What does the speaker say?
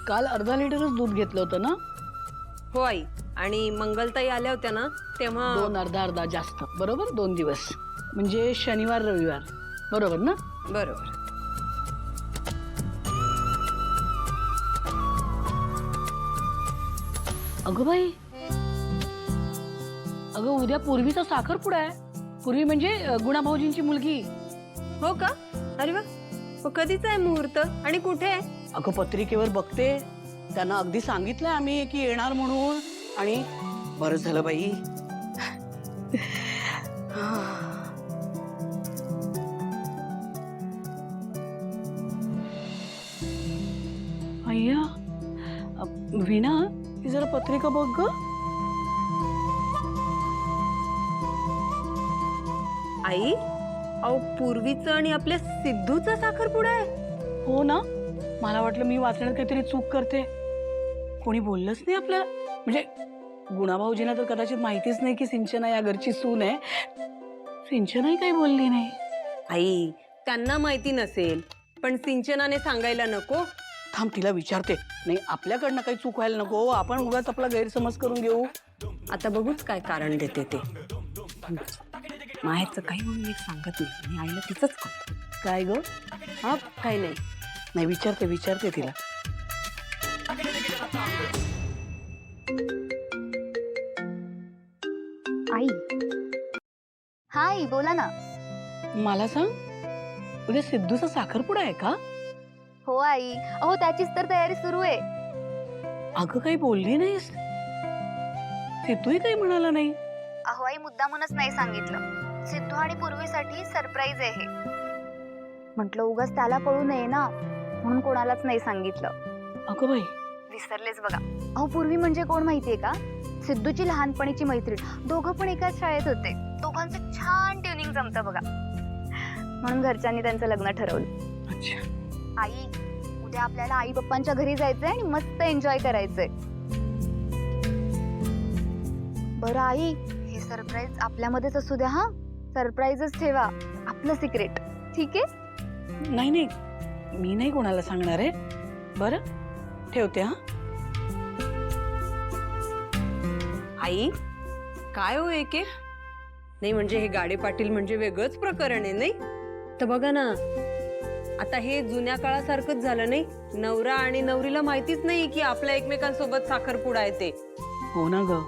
काल अर्धा लिटरच दूध घेतलं होतं ना? हो आई, आणि मंगलताई आल्या होत्या ना तेव्हा दोन अर्धा जास्त, बरोबर? 2 दिवस म्हणजे शनिवार रविवार, बरोबर ना? बरोबर. अगं बाई, अगं उद्या पूर्वीचा साखरपुडा आहे. पूर्वी म्हणजे गुणा भाऊजींची मुलगी. हो का? अरे वा, कधीच आहे मुहूर्त आणि कुठे आहे? अगं पत्रिकेवर बघते, त्यांना अगदी सांगितलंय आम्ही की येणार म्हणून. आणि बरं झालं बाई. अय्या, वीणा, ती जरा पत्रिका बघ ग. आई, अहो पूर्वीचं आणि आपल्या सिद्धूचा साखरपुडा आहे. हो ना, मला वाटलं मी वाचण्यात काहीतरी चूक करते. कोणी बोललंच नाही आपलं. म्हणजे गुणाभाऊजींना तर कदाचित माहितीच नाही की सिंचना या घरची सून आहे. सिंचनाही काही बोलली नाही. आई, त्यांना माहिती नसेल पण सिंचनाने सांगायला नको? थांब, तिला विचारते. नाही, आपल्याकडनं काही चूक व्हायला नको. आपण उगाच आपला गैरसमज करून घेऊ. आता बघूच काय कारण देते ते. माहेरचं काही म्हणून मी सांगत नाही आणि आईला तिचंच कळतं. काय ग? हा, काही नाही. नाही, विचारते तिला. आई, हाय, बोला ना. मला सांग, उद्या सिद्धूचा साखरपुडा आहे का? हो आई, अहो त्याचीच तर तयारी सुरू आहे. अगं काही बोलली नाहीस. सिद्धूही काही म्हणाला नाही. अहो आई, मुद्दामूनच नाही सांगितलं. सिद्धू आणि पूर्वीसाठी सरप्राईज आहे हे. म्हटलं उगाच त्याला कळू नये ना, म्हणून कोणालाच नाही सांगितलं. अगं बाई, विसरलेच बघा. अहो पूर्वी म्हणजे कोण माहितीये का? सिद्धूची लहानपणीची मैत्रीण. दोघं पण एकाच शाळेत होते. दोघांचं छान ट्युनिंग जमतं बघा. म्हणून घरच्यांनी त्यांचं लग्न ठरवलं. अच्छा. आई, उद्या आपल्याला आई पप्पांच्या घरी जायचंय आणि मस्त एन्जॉय करायचंय. बरं आई, हे सरप्राईज आपल्यामध्येच असू द्या हा. सरप्राईजच ठेवा, आपलं सिक्रेट. ठीक आहे? नाही, मी नाही कोणाला सांगणार आहे. बरं, ठेवते हा. आई, काय हो एके? नाही म्हणजे हे गाडे पाटील म्हणजे वेगळंच प्रकरण आहे नाही? तर बघा ना, आता हे जुन्या काळासारखंच झालं नाही. नवरा आणि नवरीला माहितीच नाही की आपल्या एकमेकांसोबत साखरपुडा आहे ते. हो ना ग.